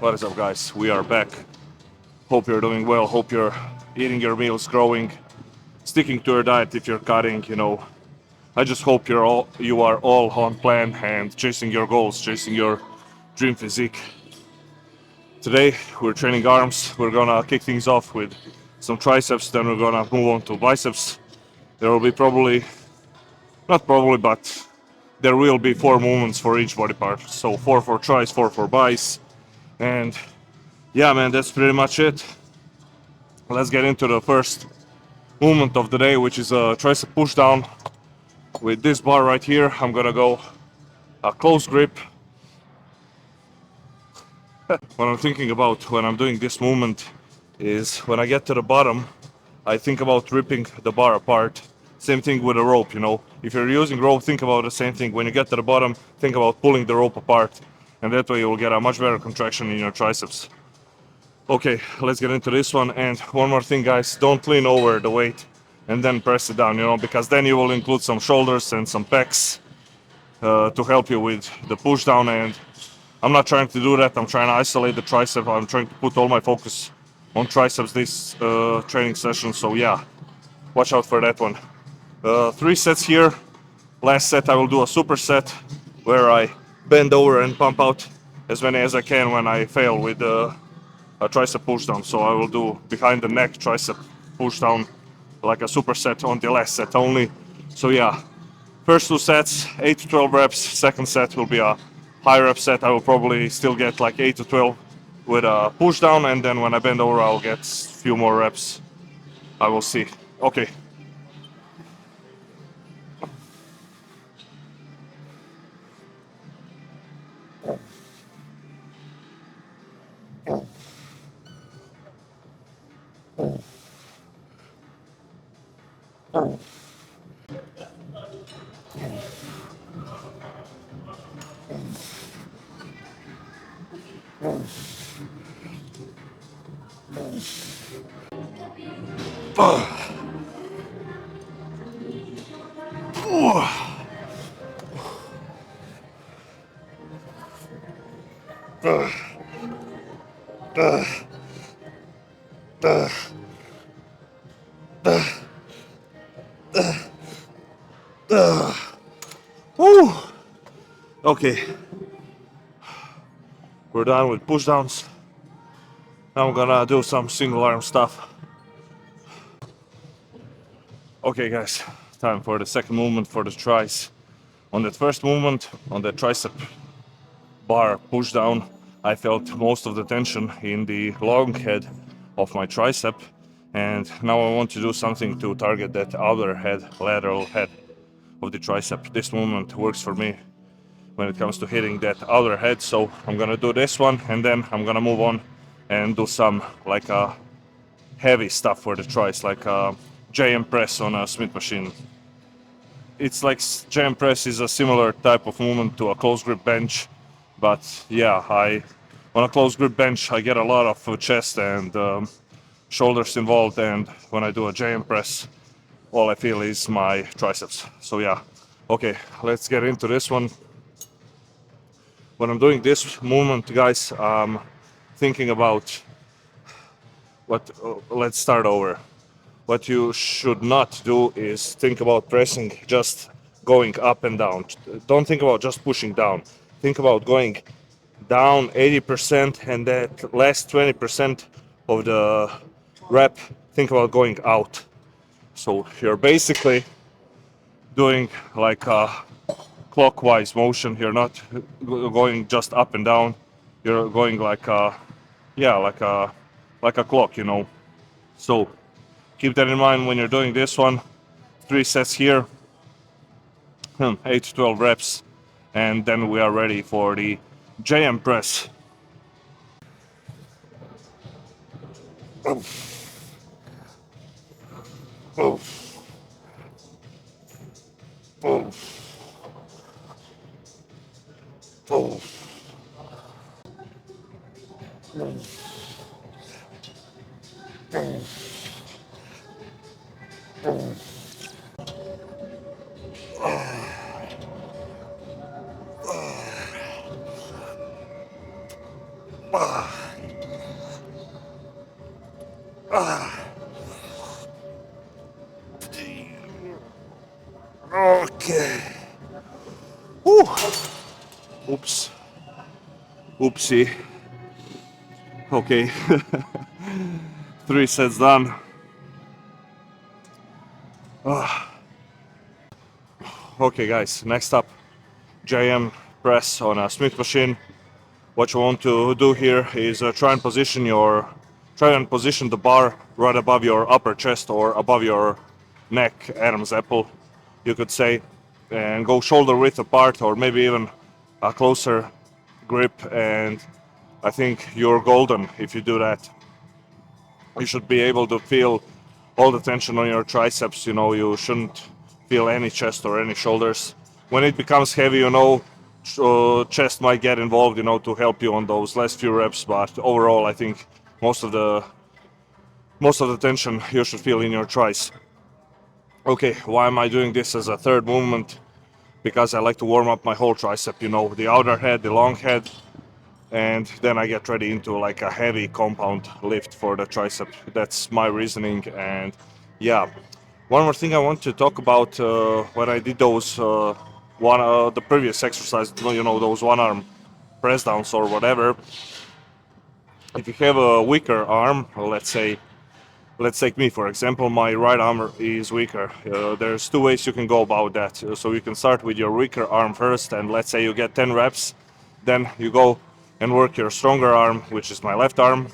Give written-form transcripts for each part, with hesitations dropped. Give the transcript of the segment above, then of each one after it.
What is up, guys? We are back. Hope you're doing well. Hope you're eating your meals, growing, sticking to your diet if you're cutting. I just hope you are all on plan and chasing your goals, chasing your dream physique. Today we're training arms. We're gonna kick things off with some triceps. Then we're gonna move on to biceps. There will be not probably, but there will be 4 movements for each body part. So 4 for tris, 4 for biceps, and yeah, man, that's pretty much it. Let's get into the first movement of the day, which is a tricep push down. With this bar right here, I'm gonna go a close grip. What I'm thinking about when I'm doing this movement is when I get to the bottom, I think about ripping the bar apart. Same thing with a rope. If you're using rope, think about the same thing. When you get to the bottom, think about pulling the rope apart, and that way you will get a much better contraction in your triceps. Okay, let's get into this one. And one more thing, guys, don't lean over the weight and then press it down, because then you will include some shoulders and some pecs to help you with the push down. And I'm not trying to do that. I'm trying to isolate the tricep. I'm trying to put all my focus on triceps this training session. So yeah, watch out for that one. 3 sets here. Last set I will do a superset where I bend over and pump out as many as I can when I fail with a tricep push down. So I will do behind the neck tricep push down like a superset on the last set only. So yeah, first 2 sets, 8 to 12 reps. Second set will be a high rep set. I will probably still get like 8 to 12 with a push down, and then when I bend over, I'll get a few more reps. I will see. Okay. Woo! Okay, we're done with push downs. Now I'm gonna do some single arm stuff. Okay, guys, time for the second movement for the tris. On that first movement, on the tricep bar push down, I felt most of the tension in the long head of my tricep, and now I want to do something to target that other head, lateral head of the tricep. This movement works for me when it comes to hitting that other head, so I'm gonna do this one, and then I'm gonna move on and do some like heavy stuff for the tris, like a JM press on a Smith machine. It's like JM press is a similar type of movement to a close grip bench, but yeah, on a close grip bench I get a lot of chest and shoulders involved, and when I do a JM press, all I feel is my triceps. So yeah, okay, let's get into this one. When I'm doing this movement, guys, I'm thinking about let's start over. What you should not do is think about pressing just going up and down. Don't think about just pushing down. Think about going down 80%, and that last 20% of the rep, think about going out. So you're basically doing like a clockwise motion. You're not going just up and down. You're going like like a clock. So keep that in mind when you're doing this one. 3 sets here, 8 to 12 reps, and then we are ready for the JM press. Okay. Whew. Oops. Oopsie. Okay. 3 sets done. Okay, guys. Next up, giant press on a Smith machine. What you want to do here is try and position the bar right above your upper chest or above your neck, Adam's apple, you could say, and go shoulder width apart or maybe even a closer grip. And I think you're golden if you do that. You should be able to feel all the tension on your triceps. You shouldn't feel any chest or any shoulders. When it becomes heavy, chest might get involved, to help you on those last few reps. But overall, I think most of the tension you should feel in your tris. Okay, why am I doing this as a third movement? Because I like to warm up my whole tricep. The outer head, the long head, and then I get ready into like a heavy compound lift for the tricep. That's my reasoning. And yeah, one more thing I want to talk about when I did those the previous exercise, those one arm press downs or whatever. If you have a weaker arm, let's take me for example, my right arm is weaker. There's 2 ways you can go about that. So you can start with your weaker arm first, and let's say you get 10 reps, then you go and work your stronger arm, which is my left arm,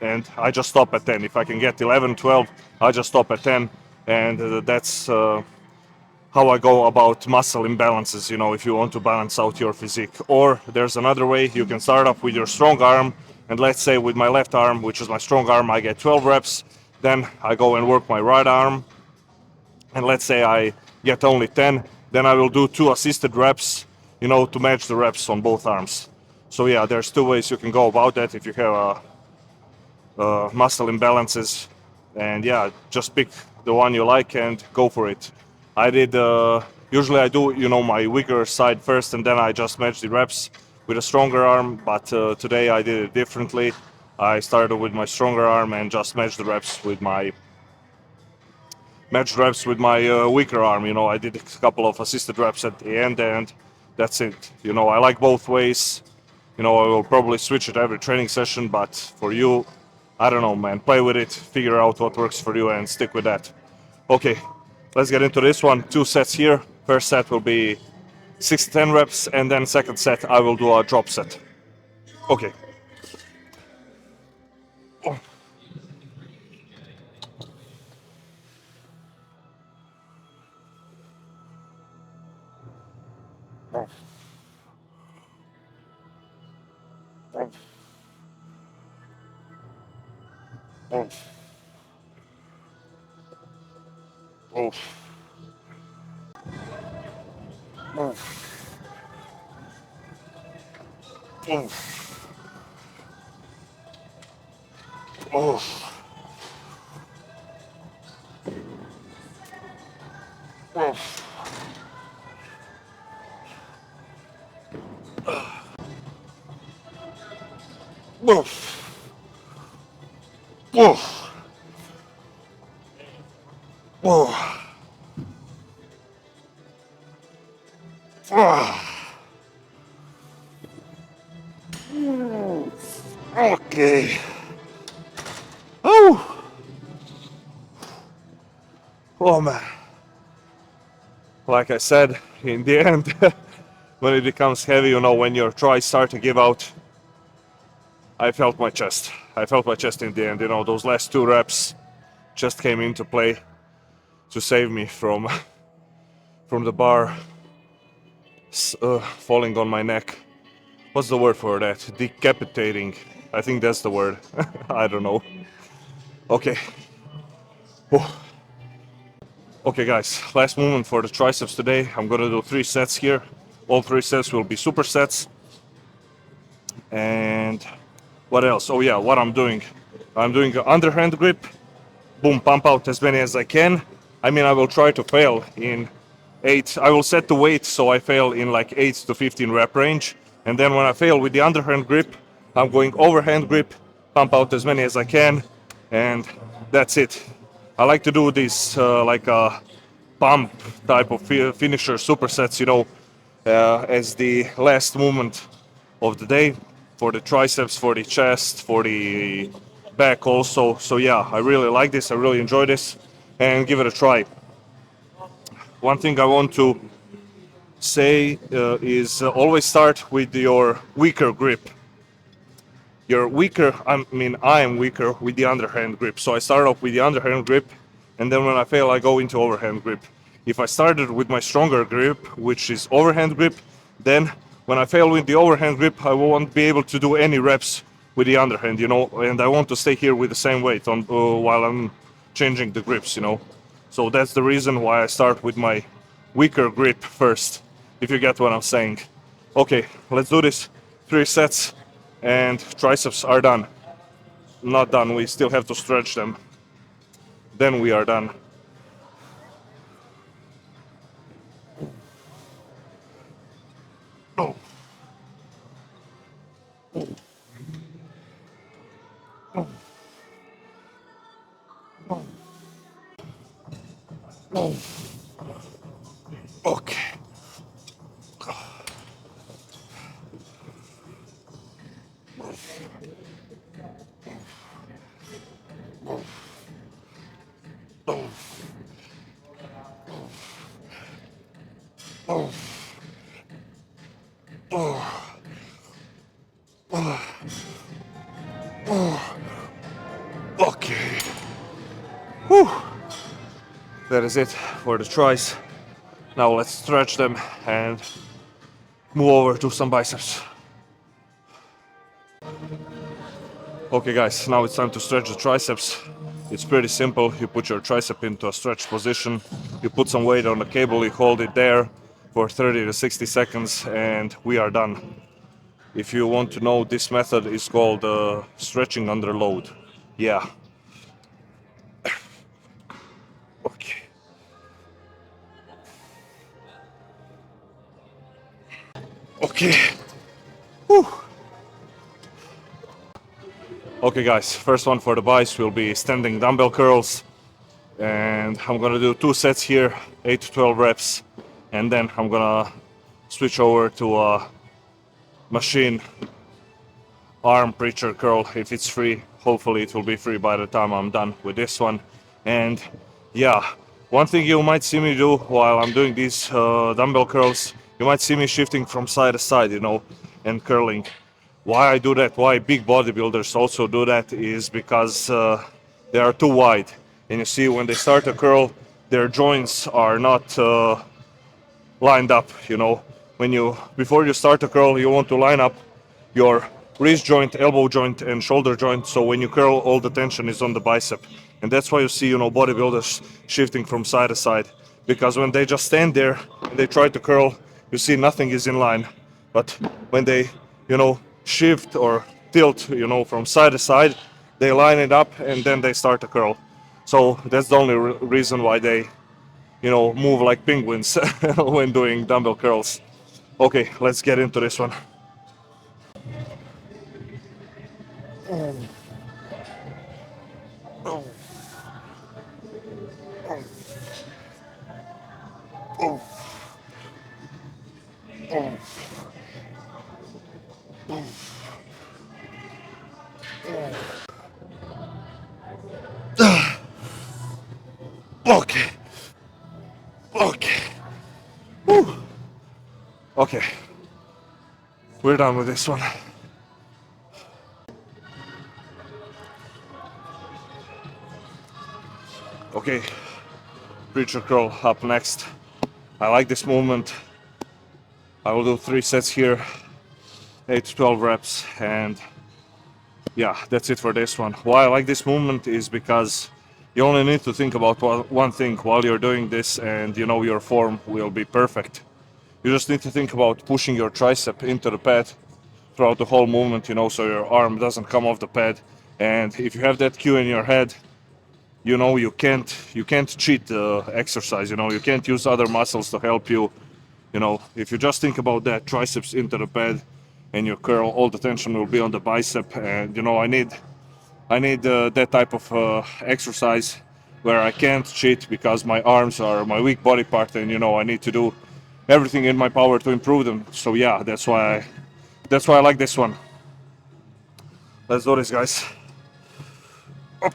and I just stop at 10. If I can get 11, 12, I just stop at 10, and that's how I go about muscle imbalances, if you want to balance out your physique. Or there's another way, you can start off with your strong arm, and let's say with my left arm, which is my strong arm, I get 12 reps, then I go and work my right arm, and let's say I get only 10, then I will do 2 assisted reps, to match the reps on both arms. So yeah, there's 2 ways you can go about that if you have muscle imbalances, and yeah, just pick the one you like and go for it. I did usually I do my weaker side first, and then I just match the reps with a stronger arm, but today I did it differently. I started with my stronger arm and just matched the reps with my weaker arm. I did a couple of assisted reps at the end, and that's it. I like both ways. I will probably switch it every training session, but for you, I don't know, man. Play with it, figure out what works for you, and stick with that. Okay, let's get into this one. 2 sets here. First set will be 6 to 10 reps, and then second set I will do a drop set. Okay. Oh. Oh. Oh. Oh. Oh. Oh. Oh. Oh. Oh. Oh. Oh. Oh. Okay. Oh. Oh man. Like I said, in the end, when it becomes heavy, when your tries start to give out, I felt my chest. I felt my chest in the end. Those last 2 reps just came into play to save me from the bar falling on my neck. What's the word for that? Decapitating. I think that's the word. I don't know. Okay. Oh. Okay, guys. Last movement for the triceps today. I'm gonna do 3 sets here. All 3 sets will be supersets. And what else? Oh yeah, what I'm doing an underhand grip. Boom, pump out as many as I can. I will try to fail in 8. I will set the weight so I fail in like 8 to 15 rep range. And then when I fail with the underhand grip, I'm going overhand grip, pump out as many as I can, and that's it. I like to do these like a pump type of finisher supersets, as the last movement of the day for the triceps, for the chest, for the back also. So yeah, I really like this, I really enjoy this, and give it a try. One thing I want to say is always start with your weaker grip. You're weaker, I am weaker with the underhand grip. So I start off with the underhand grip, and then when I fail, I go into overhand grip. If I started with my stronger grip, which is overhand grip, then when I fail with the overhand grip, I won't be able to do any reps with the underhand, and I want to stay here with the same weight on while I'm changing the grips, So that's the reason why I start with my weaker grip first, if you get what I'm saying. Okay, let's do this. 3 sets and triceps are done. Not done, we still have to stretch them. Then we are done. Oh. Oh. Oh. Oh. Okay. Oh. Oh. Oh. Oh. Okay. Whew. That is it for the tries. Now let's stretch them and move over to some biceps. Okay guys, now it's time to stretch the triceps. It's pretty simple. You put your tricep into a stretch position, you put some weight on the cable, you hold it there for 30 to 60 seconds, and we are done. If you want to know, this method is called stretching under load. Yeah. Okay. Okay. Whew. Okay guys, first one for the biceps will be standing dumbbell curls. And I'm gonna do 2 sets here, 8 to 12 reps. And then I'm gonna switch over to a machine arm preacher curl if it's free. Hopefully it will be free by the time I'm done with this one. And yeah, one thing you might see me do while I'm doing these dumbbell curls, you might see me shifting from side to side, and curling. Why I do that, why big bodybuilders also do that, is because they are too wide. And you see, when they start a curl, their joints are not lined up, before you start a curl, you want to line up your wrist joint, elbow joint, and shoulder joint, so when you curl, all the tension is on the bicep. And that's why you see, bodybuilders shifting from side to side, because when they just stand there and they try to curl, you see nothing is in line. But when they, shift or tilt, from side to side, they line it up and then they start to curl. So that's the only reason why they, move like penguins when doing dumbbell curls. Okay, let's get into this one. Okay. Okay. Whew. Okay. We're done with this one. Okay. Preacher curl up next. I like this movement. I will do 3 sets here, 8 to 12 reps, and yeah, that's it for this one. Why I like this movement is because you only need to think about one thing while you're doing this, and your form will be perfect. You just need to think about pushing your tricep into the pad throughout the whole movement, so your arm doesn't come off the pad. And if you have that cue in your head, you can't cheat the exercise. You can't use other muscles to help you. If you just think about that, triceps into the pad, and you curl, all the tension will be on the bicep. And you know, I need that type of exercise where I can't cheat because my arms are my weak body part, and you know, I need to do everything in my power to improve them. So yeah, that's why I like this one. Let's do this, guys. Up.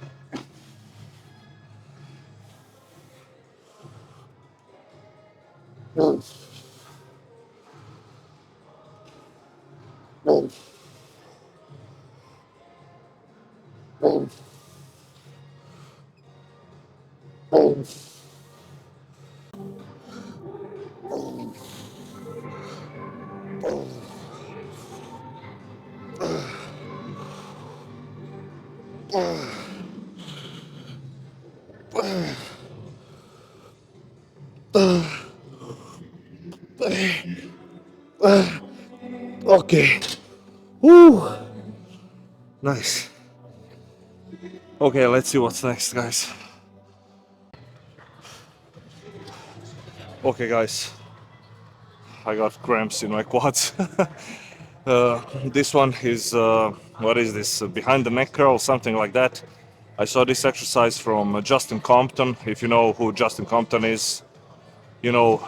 Okay. Woo. Nice. Okay, let's see what's next, guys. Okay, guys. I got cramps in my quads. This one is, what is this? Behind the neck curl, something like that. I saw this exercise from Justin Compton. If you know who Justin Compton is, you know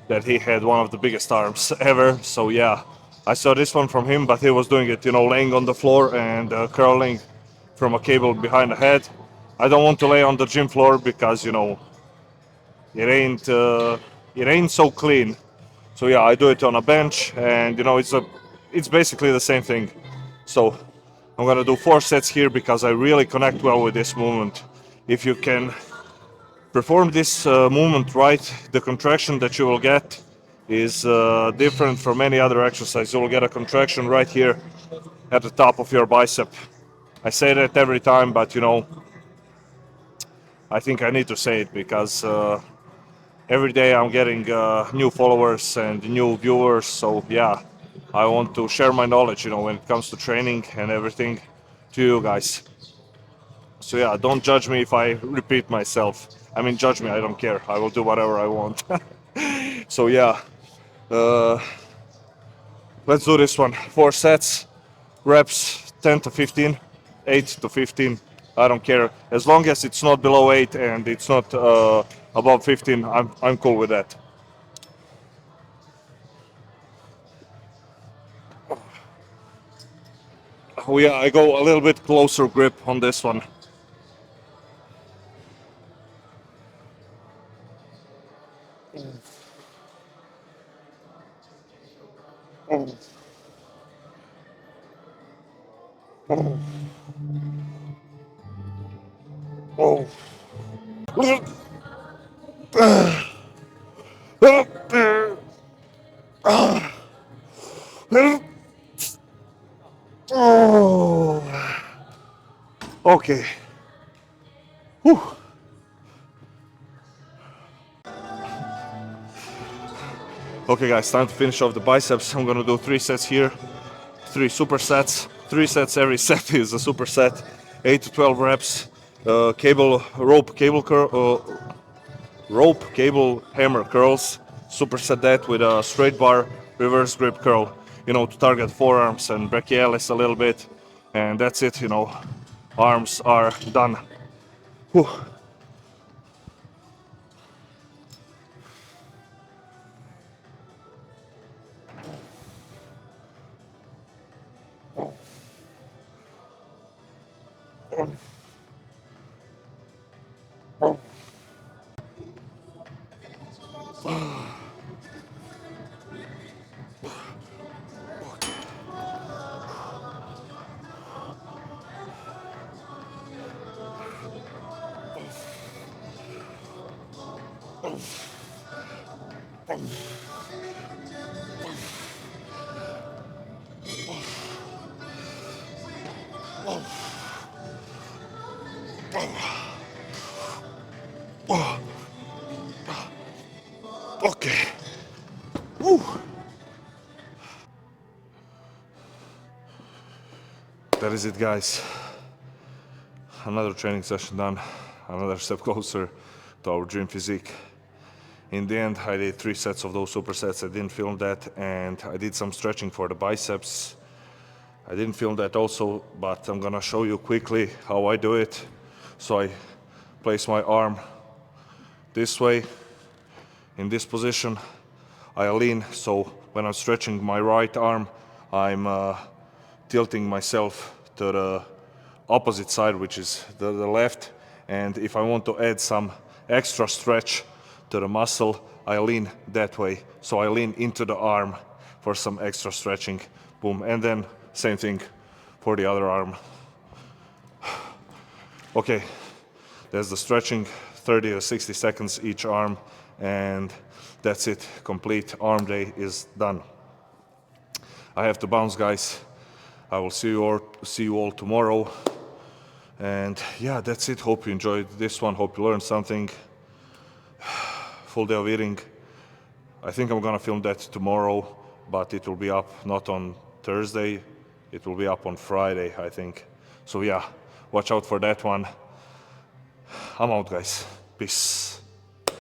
that he had one of the biggest arms ever. So yeah, I saw this one from him, but he was doing it, you know, laying on the floor and curling from a cable behind the head. I don't want to lay on the gym floor because, you know, it ain't so clean. So yeah, I do it on a bench, and you know, it's basically the same thing. So I'm gonna do 4 sets here because I really connect well with this movement. If you can perform this movement right, the contraction that you will get is different from any other exercise. You will get a contraction right here at the top of your bicep. I say that every time, but you know, I think I need to say it because every day I'm getting new followers and new viewers. So yeah, I want to share my knowledge, you know, when it comes to training and everything to you guys. So yeah, don't judge me if I repeat myself. I mean, judge me, I don't care. I will do whatever I want. So yeah, uh, let's do this one. 4 sets, reps 10 to 15, 8 to 15. I don't care. As long as it's not below 8 and it's not above 15, I'm cool with that. Oh yeah, I go a little bit closer grip on this one. Oh. Oh. Okay. Whew. Okay guys, time to finish off the biceps. I'm gonna do 3 sets here, 3 supersets. 3 sets, every set is a superset. 8 to 12 reps. Rope, cable, hammer curls. Superset that with a straight bar, reverse grip curl. You know, to target forearms and brachialis a little bit. And that's it, you know. Arms are done. Whew. Okay. Whew. That is it, guys. Another training session done. Another step closer to our dream physique. In the end, I did 3 sets of those supersets. I didn't film that, and I did some stretching for the biceps. I didn't film that also, but I'm gonna show you quickly how I do it. So I place my arm this way, in this position. I lean, so when I'm stretching my right arm, I'm tilting myself to the opposite side, which is the left. And if I want to add some extra stretch to the muscle, I lean that way. So I lean into the arm for some extra stretching. Boom. And then same thing for the other arm. Okay, there's the stretching, 30 or 60 seconds each arm, and that's it. Complete arm day is done. I have to bounce, guys. I will see you all tomorrow. And yeah, that's it. Hope you enjoyed this one. Hope you learned something. Full day of eating. I think I'm gonna film that tomorrow, but it will be up not on Thursday. It will be up on Friday, I think. So yeah, watch out for that one. I'm out, guys. Peace.